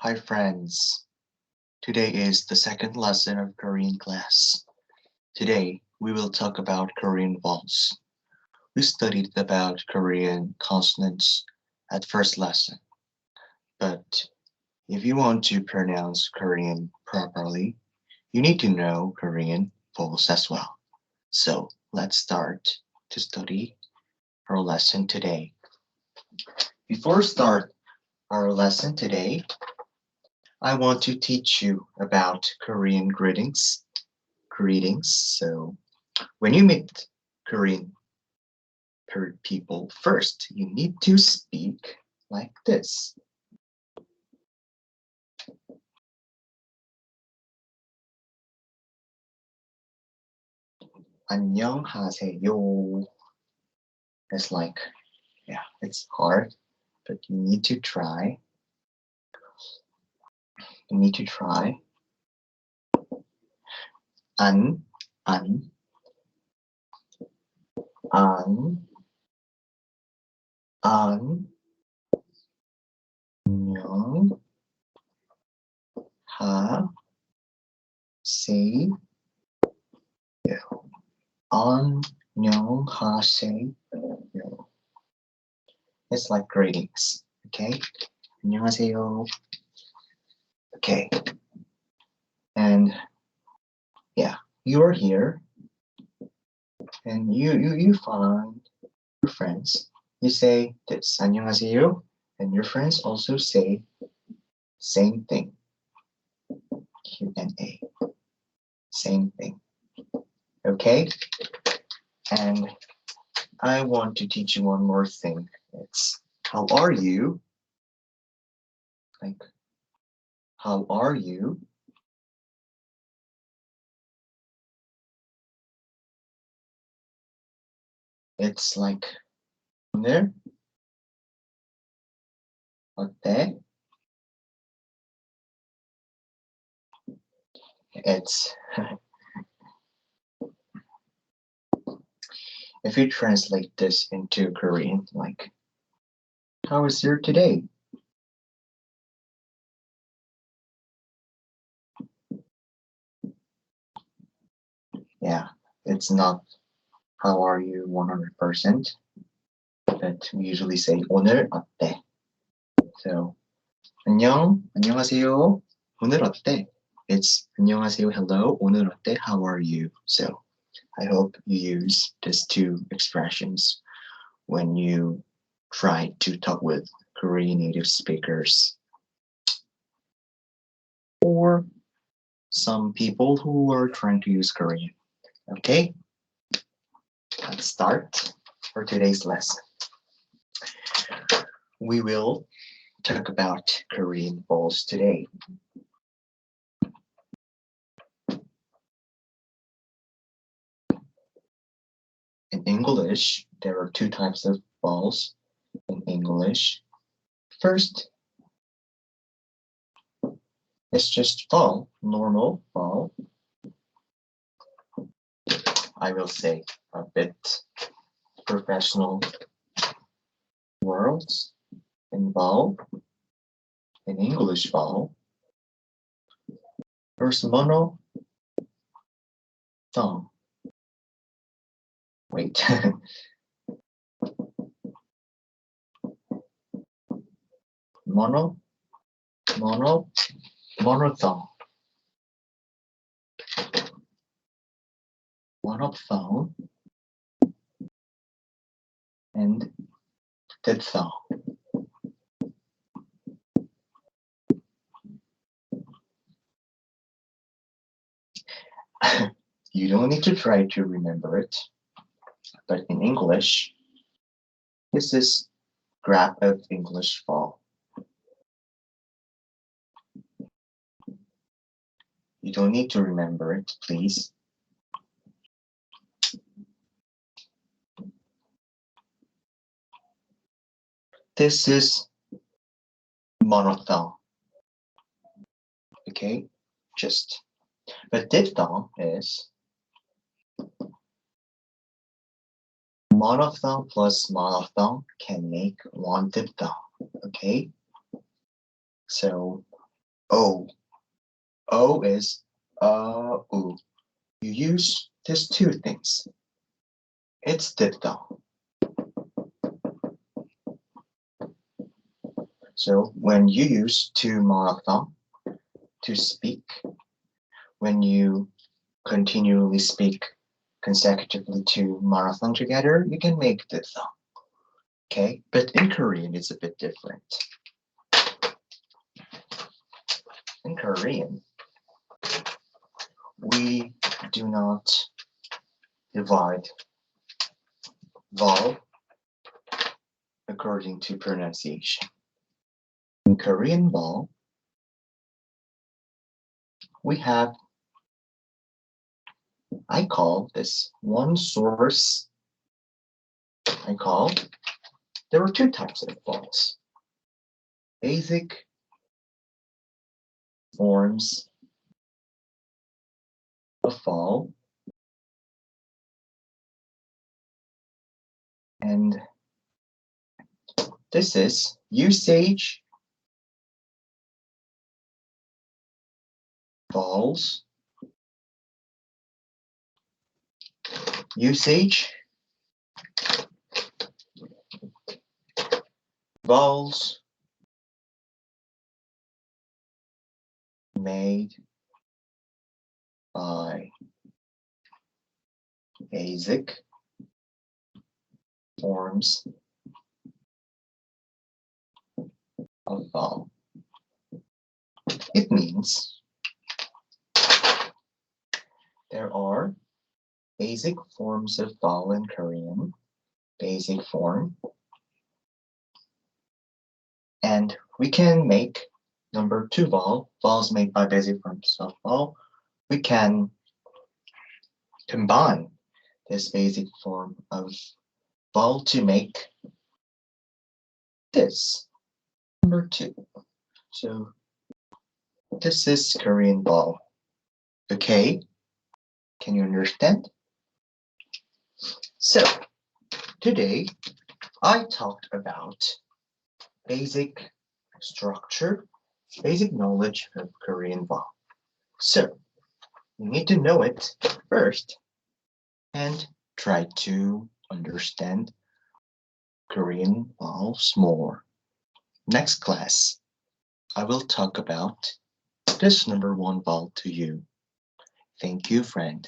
Hi friends, today is the second lesson of Korean class. Today we will talk about Korean vowels. We studied about Korean consonants at first lesson, but if you want to pronounce Korean properly, you need to know Korean vowels as well. So let's start to study our lesson today. Before start our lesson today, I want to teach you about Korean greetings. So when you meet Korean people first, you need to speak like this. 안녕하세요. It's like, yeah, it's hard, but you need to try. You need to try. 안, 안, 안, 안, 안녕, 하세요. 안녕하세요. It's like greetings, okay? 안녕하세요. Okay. And yeah, you're here and you find your friends. You say this, 안녕하세요, and your friends also say same thing. Q&A. Same thing. Okay? And I want to teach you one more thing. It's how are you? Like, how are you? It's like 오늘 어때? It's if you translate this into Korean, like, how is your today? Yeah, it's not how are you 100%, but we usually say 오늘 어때? So 안녕하세요. 오늘 어때? It's 안녕하세요, hello. 오늘 어때? How are you? So I hope you use these two expressions when you try to talk with Korean native speakers or some people who are trying to use Korean. Okay, let's start for today's lesson. We will talk about Korean vowels today. In English, there are two types of vowels in English. First, it's just vowel, normal vowel. I will say a bit professional words in vowel, in English vowel. First, monophthong. Wait. monophthong. Monophthong and diphthong. You don't need to try to remember it, but in English, this is graph of English vowel. You don't need to remember it, please. This is monophthong. Okay, but diphthong is monophthong plus monophthong can make one diphthong. Okay, so O. O is U. You use these two things. It's diphthong. So when you use two monophthong to speak, when you continually speak consecutively two monophthong together, you can make diphthong. Okay, but in Korean it's a bit different. In Korean, we do not divide vowel according to pronunciation. In Korean vowel, we have, I call this one source. There are two types of vowels. Basic forms of vowel and this is usage vowels, usage vowels made by basic forms of vowel. It means there are basic forms of vowel in Korean, basic form, and we can make number two vowels made by basic forms of vowel. We can combine this basic form of vowel to make this number two. So this is Korean vowel. Okay, can you understand? So today I talked about basic structure, basic knowledge of Korean vowel. So you need to know it first and try to understand Korean vowels more. Next class, I will talk about this number one vowel to you. Thank you, friend.